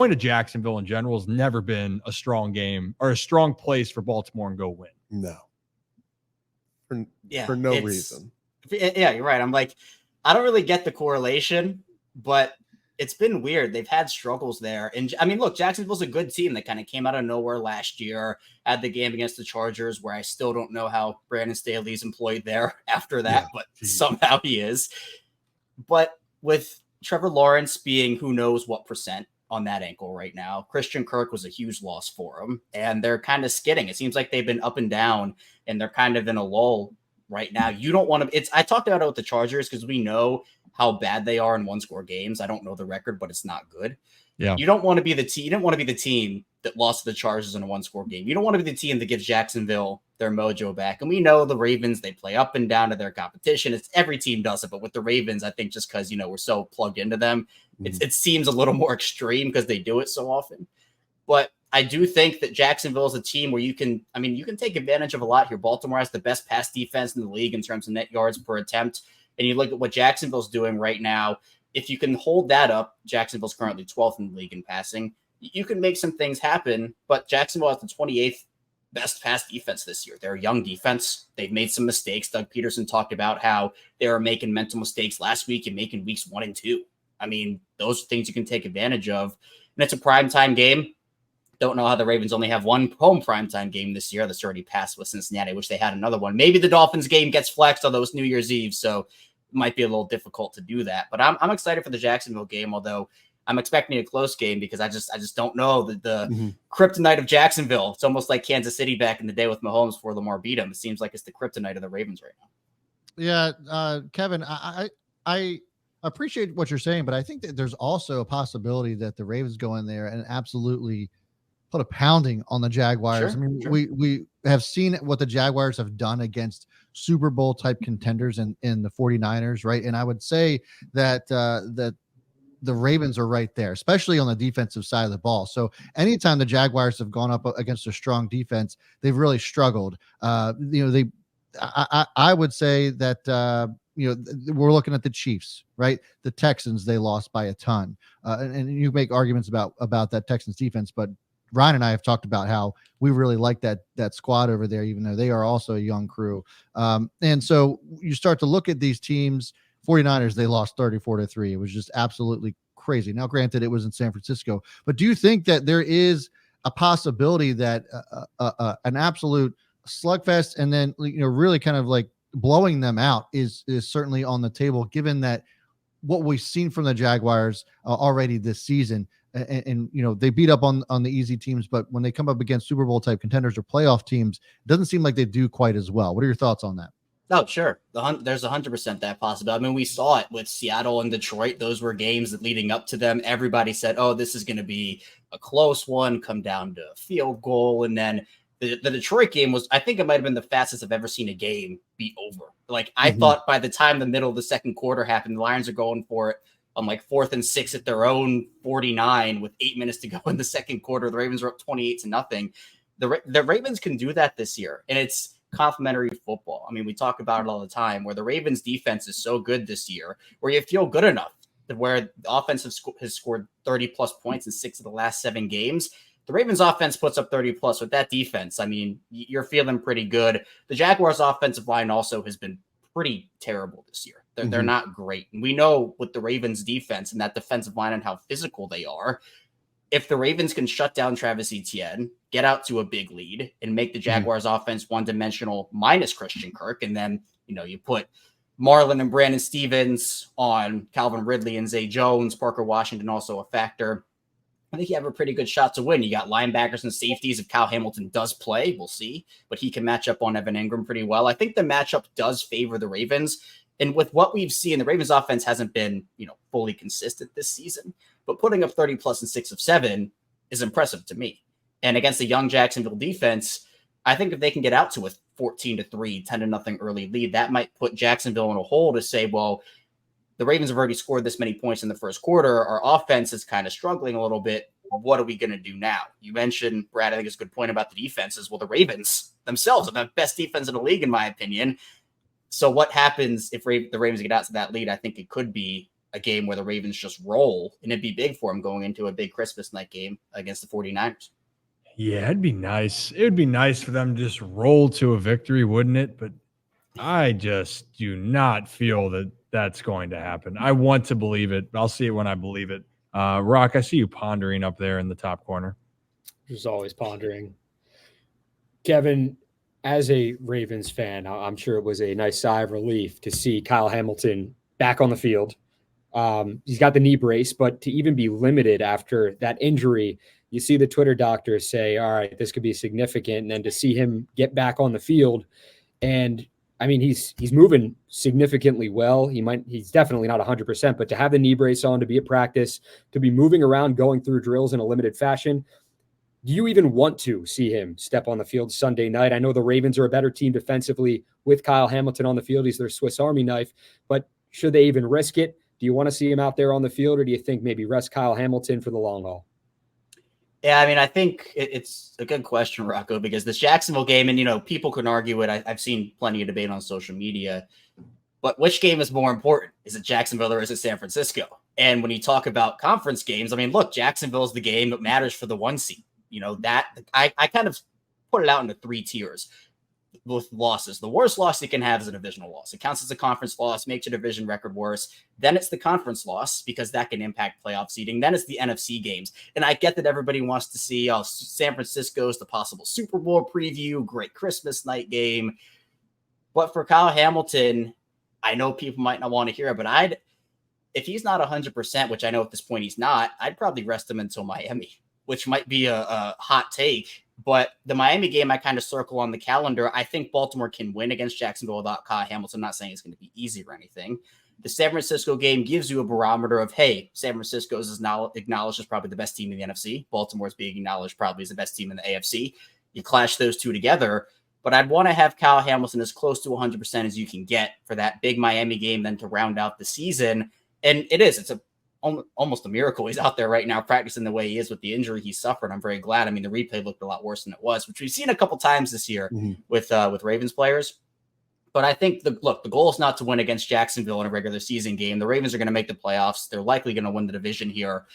Going to Jacksonville in general has never been a strong game or a strong place for Baltimore and go win. No. For no reason. Yeah, you're right. I'm like, I don't really get the correlation, but it's been weird. They've had struggles there. And I mean, look, Jacksonville's a good team that kind of came out of nowhere last year, had the game against the Chargers, where I still don't know how Brandon Staley's employed there after that, but somehow he is. But with Trevor Lawrence being who knows what percent on that ankle right now, Christian Kirk was a huge loss for him, and they're kind of skidding. It seems like they've been up and down, and they're kind of in a lull right now. You don't want to, I talked about it with the Chargers because we know how bad they are in one-score games. I don't know the record, but it's not good. Yeah. You don't want to be the team. You don't want to be the team that lost to the Chargers in a one-score game. You don't want to be the team that gives Jacksonville their mojo back. And we know the Ravens, they play up and down to their competition. It's every team does it, but with the Ravens, I think just because, we're so plugged into them, it seems a little more extreme because they do it so often. But I do think that Jacksonville is a team where you can take advantage of a lot here. Baltimore has the best pass defense in the league in terms of net yards per attempt. And you look at what Jacksonville's doing right now. If you can hold that up, Jacksonville's currently 12th in the league in passing. You can make some things happen, but Jacksonville has the 28th best pass defense this year. They're a young defense. They've made some mistakes. Doug Peterson talked about how they were making mental mistakes last week and making weeks 1 and 2. I mean, those are things you can take advantage of. And it's a primetime game. Don't know how the Ravens only have one home primetime game this year. That's already passed with Cincinnati. I wish they had another one. Maybe the Dolphins game gets flexed, although it's New Year's Eve, so it might be a little difficult to do that. But I'm excited for the Jacksonville game, although I'm expecting a close game because I just don't know the kryptonite of Jacksonville. It's almost like Kansas City back in the day with Mahomes before Lamar beat him. It seems like it's the kryptonite of the Ravens right now. Yeah, Kevin, I appreciate what you're saying, but I think that there's also a possibility that the Ravens go in there and absolutely put a pounding on the Jaguars. Sure, I mean, we have seen what the Jaguars have done against Super Bowl type contenders in the 49ers, right? And I would say that that the Ravens are right there, especially on the defensive side of the ball. So anytime the Jaguars have gone up against a strong defense, they've really struggled. I would say that we're looking at the Chiefs, right? The Texans, they lost by a ton, and you make arguments about that Texans defense, but Ryan and I have talked about how we really like that squad over there, even though they are also a young crew. And so you start to look at these teams. 49ers, they lost 34-3. It was just absolutely crazy. Now, granted, it was in San Francisco, but do you think that there is a possibility that an absolute slugfest and then really kind of like blowing them out is certainly on the table, given that what we've seen from the Jaguars already this season? And they beat up on the easy teams, but when they come up against Super Bowl type contenders or playoff teams, it doesn't seem like they do quite as well. What are your thoughts on that? Oh, sure. There's 100% that possibility. I mean, we saw it with Seattle and Detroit. Those were games that leading up to them, everybody said, oh, this is going to be a close one, come down to a field goal. And then the Detroit game was, I think it might have been the fastest I've ever seen a game be over. Like I thought by the time the middle of the second quarter happened, the Lions are going for it on like 4th and 6 at their own 49 with 8 minutes to go in the second quarter. The Ravens were up 28-0. The Ravens can do that this year, and it's complimentary football. I mean, we talk about it all the time where the Ravens defense is so good this year where you feel good enough to where the offense has scored 30 plus points in 6 of the last 7 games. The Ravens offense puts up 30 plus with that defense. I mean, you're feeling pretty good. The Jaguars offensive line also has been pretty terrible this year. They're not great. And we know with the Ravens defense and that defensive line and how physical they are, if the Ravens can shut down Travis Etienne, get out to a big lead, and make the Jaguars offense one-dimensional minus Christian Kirk, and then, you put Marlon and Brandon Stevens on Calvin Ridley and Zay Jones, Parker Washington also a factor, I think you have a pretty good shot to win. You got linebackers and safeties. If Kyle Hamilton does play, we'll see, but he can match up on Evan Ingram pretty well. I think the matchup does favor the Ravens. And with what we've seen, the Ravens offense hasn't been, fully consistent this season, but putting up 30 plus in 6 of 7 is impressive to me. And against the young Jacksonville defense, I think if they can get out to a 14-3, 10-0 early lead, that might put Jacksonville in a hole to say, well, the Ravens have already scored this many points in the first quarter. Our offense is kind of struggling a little bit. What are we going to do now? You mentioned, Brad, I think it's a good point about the defenses. Well, the Ravens themselves are the best defense in the league, in my opinion. So what happens if the Ravens get out to that lead? I think it could be a game where the Ravens just roll, and it'd be big for him going into a big Christmas night game against the 49ers. Yeah, it'd be nice. It would be nice for them to just roll to a victory, wouldn't it? But I just do not feel that that's going to happen. I want to believe it. I'll see it when I believe it. Rock, I see you pondering up there in the top corner. Just always pondering. Kevin, as a Ravens fan, I'm sure it was a nice sigh of relief to see Kyle Hamilton back on the field. He's got the knee brace, but to even be limited after that injury, you see the Twitter doctors say, all right, this could be significant. And then to see him get back on the field, and I mean, he's moving significantly well. He's definitely not 100%, but to have the knee brace on, to be at practice, to be moving around, going through drills in a limited fashion, do you even want to see him step on the field Sunday night? I know the Ravens are a better team defensively with Kyle Hamilton on the field. He's their Swiss Army knife, but should they even risk it? Do you want to see him out there on the field, or do you think maybe rest Kyle Hamilton for the long haul? Yeah, I mean, I think it's a good question, Rocco, because this Jacksonville game, and, people can argue it. I've seen plenty of debate on social media, but which game is more important? Is it Jacksonville or is it San Francisco? And when you talk about conference games, I mean, look, Jacksonville is the game that matters for the 1 seed. That I kind of put it out into 3 tiers with losses. The worst loss you can have is a divisional loss. It counts as a conference loss, makes your division record worse. Then it's the conference loss because that can impact playoff seeding. Then it's the NFC games. And I get that everybody wants to see San Francisco's the possible Super Bowl preview, great Christmas night game. But for Kyle Hamilton, I know people might not want to hear it, but if he's not 100%, which I know at this point he's not, I'd probably rest him until Miami, which might be a hot take. But the Miami game I kind of circle on the calendar. I think Baltimore can win against Jacksonville without Kyle Hamilton. I'm not saying it's going to be easy or anything. The San Francisco game gives you a barometer of, hey, San Francisco is now acknowledged as probably the best team in the NFC. Baltimore is being acknowledged probably as the best team in the AFC. You clash those two together. But I'd want to have Kyle Hamilton as close to 100% as you can get for that big Miami game then to round out the season. And it's almost a miracle he's out there right now practicing the way he is with the injury he suffered. I'm very glad. I mean, the replay looked a lot worse than it was, which we've seen a couple times this year with Ravens players. But I think the goal is not to win against Jacksonville in a regular season game. The Ravens are going to make the playoffs. They're likely going to win the division here.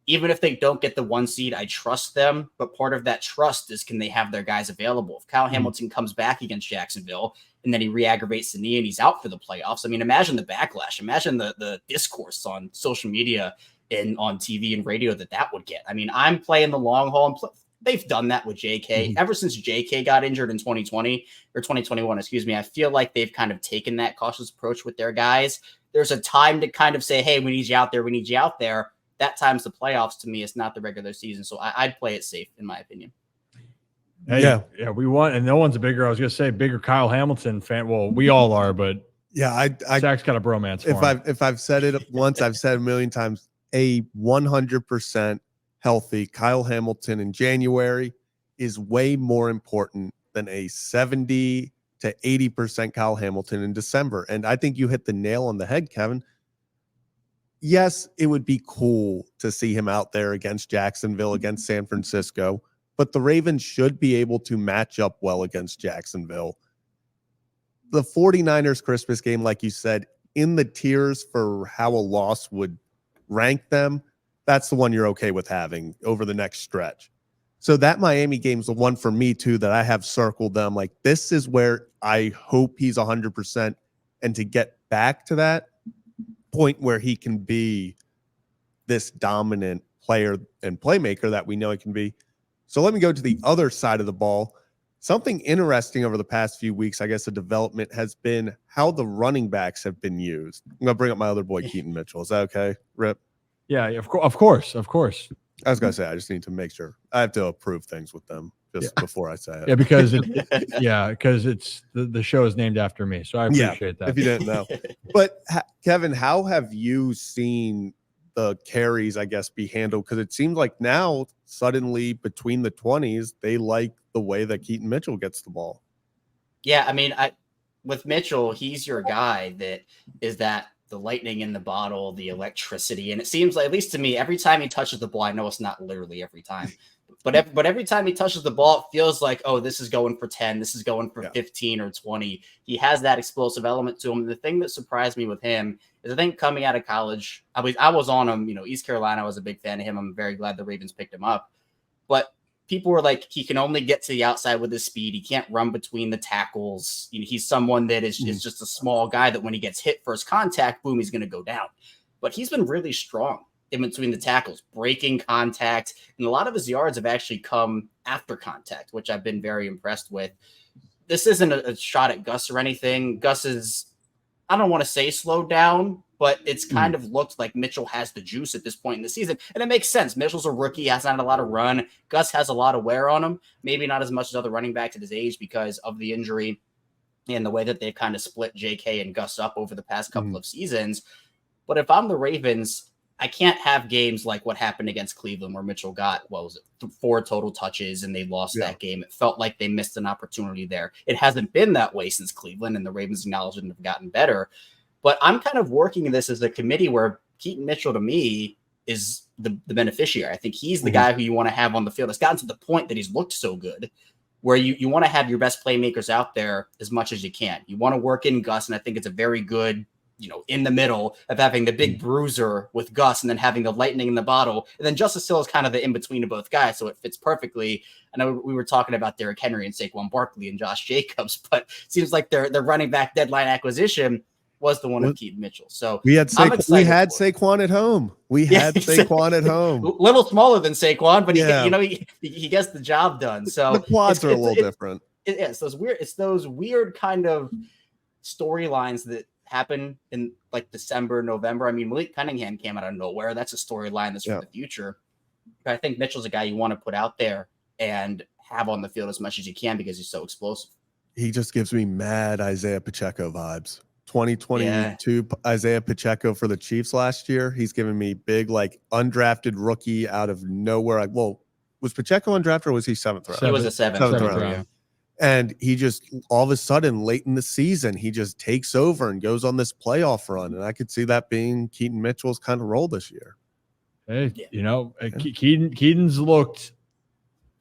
Even if they don't get the 1 seed, I trust them. But part of that trust is, can they have their guys available? If Kyle Hamilton comes back against Jacksonville and then he re-aggravates the knee and he's out for the playoffs, I mean, imagine the backlash. Imagine the discourse on social media and on TV and radio that would get. I mean, I'm playing the long haul. They've done that with JK. Ever since JK got injured in 2020 or 2021, I feel like they've kind of taken that cautious approach with their guys. There's a time to kind of say, hey, we need you out there. We need you out there. That time's the playoffs to me. It's not the regular season. So I'd play it safe, in my opinion. Hey, yeah, we want, and no one's a bigger, I was going to say, bigger Kyle Hamilton fan. Well, we all are, but yeah, Zach's got a bromance for him. If I've said it once, I've said it a million times. A 100% healthy Kyle Hamilton in January is way more important than a 70 to 80% Kyle Hamilton in December. And I think you hit the nail on the head, Kevin. Yes, it would be cool to see him out there against Jacksonville, against San Francisco, but the Ravens should be able to match up well against Jacksonville. The 49ers Christmas game, like you said, in the tiers for how a loss would rank them, that's the one you're okay with having over the next stretch. So that Miami game's the one for me too that I have circled them. Like, this is where I hope he's 100%, and to get back to that point where he can be this dominant player and playmaker that we know he can be. So let me go to the other side of the ball. Something interesting over the past few weeks, I guess a development, has been how the running backs have been used. I'm going to bring up my other boy, Keaton Mitchell. Is that okay, Rip? Yeah, of course. I was going to say, I just need to make sure. I have to approve things with them before I say it. Yeah, because it's the show is named after me, so I appreciate that. If you didn't know. But Kevin, how have you seen the carries, I guess, be handled? Because it seems like now suddenly between the 20s, they like the way that Keaton Mitchell gets the ball. Yeah, I mean, with Mitchell, he's your guy that is that the lightning in the bottle, the electricity. And it seems like, at least to me, every time he touches the ball, I know it's not literally every time. But every time he touches the ball, it feels like, oh, this is going for 10. This is going for 15 or 20. He has that explosive element to him. The thing that surprised me with him is I think coming out of college, I was on him. East Carolina, I was a big fan of him. I'm very glad the Ravens picked him up. But people were like, he can only get to the outside with his speed. He can't run between the tackles. He's someone that is just a small guy that when he gets hit first contact, boom, he's going to go down. But he's been really strong in between the tackles, breaking contact, and a lot of his yards have actually come after contact, which I've been very impressed with. This isn't a shot at Gus or anything. Gus is, I don't want to say slowed down, but it's kind of looked like Mitchell has the juice at this point in the season. And it makes sense. Mitchell's a rookie, hasn't had a lot of run. Gus has a lot of wear on him, maybe not as much as other running backs at his age because of the injury and the way that they've kind of split JK and Gus up over the past couple of seasons. But if I'm the Ravens, I can't have games like what happened against Cleveland where Mitchell got, 4 total touches and they lost that game. It felt like they missed an opportunity there. It hasn't been that way since Cleveland, and the Ravens acknowledged and have gotten better. But I'm kind of working this as a committee where Keaton Mitchell, to me, is the beneficiary. I think he's the guy who you want to have on the field. It's gotten to the point that he's looked so good where you want to have your best playmakers out there as much as you can. You want to work in Gus, and I think it's a very good in the middle of having the big bruiser with Gus and then having the lightning in the bottle. And then Justice Hill is kind of the in-between of both guys, so it fits perfectly. I know we were talking about Derrick Henry and Saquon Barkley and Josh Jacobs, but it seems like their running back deadline acquisition was the one of Keaton Mitchell. So we had Saquon at home. We had Saquon at home. A little smaller than Saquon, but he gets the job done. So the quads are a little different. It's those weird kind of storylines that happen in like December, November. I mean, Malik Cunningham came out of nowhere. That's a storyline that's for the future. But I think Mitchell's a guy you want to put out there and have on the field as much as you can because he's so explosive. He just gives me mad Isaiah Pacheco vibes. 2022 Isaiah Pacheco for the Chiefs last year. He's giving me big, like undrafted rookie out of nowhere. Was Pacheco undrafted or was he 7th round? He was a seventh round. Yeah. And he just, all of a sudden, late in the season, he just takes over and goes on this playoff run. And I could see that being Keaton Mitchell's kind of role this year. Hey, Keaton's looked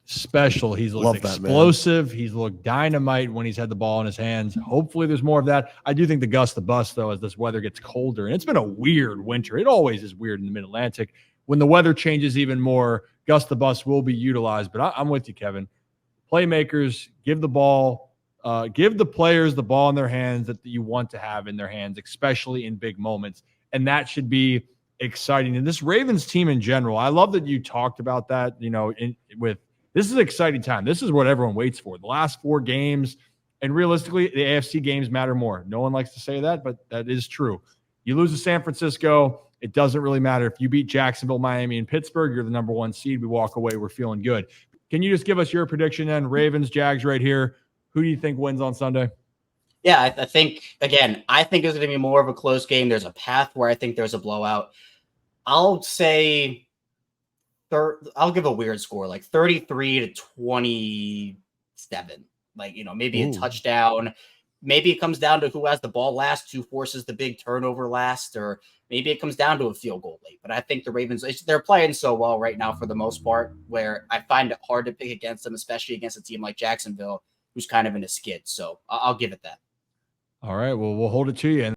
special. He's looked explosive. He's looked dynamite when he's had the ball in his hands. Hopefully there's more of that. I do think the Gus the bust, though, as this weather gets colder. And it's been a weird winter. It always is weird in the Mid-Atlantic. When the weather changes even more, Gus the bust will be utilized. But I'm with you, Kevin. Playmakers, give the players the ball in their hands that you want to have in their hands, especially in big moments. And that should be exciting. And this Ravens team in general, I love that you talked about that, this is an exciting time. This is what everyone waits for. The last 4 games, and realistically, the AFC games matter more. No one likes to say that, but that is true. You lose to San Francisco, it doesn't really matter. If you beat Jacksonville, Miami, and Pittsburgh, you're the number 1 seed. We walk away, we're feeling good. Can you just give us your prediction then? Ravens, Jags right here. Who do you think wins on Sunday? Yeah, I think there's going to be more of a close game. There's a path where I think there's a blowout. I'll say I'll give a weird score, like 33-27. Maybe a touchdown. Maybe it comes down to who has the ball last, who forces the big turnover last, or maybe it comes down to a field goal late. But I think the Ravens, they're playing so well right now for the most part, where I find it hard to pick against them, especially against a team like Jacksonville, who's kind of in a skid. So I'll give it that. All right. Well, we'll hold it to you.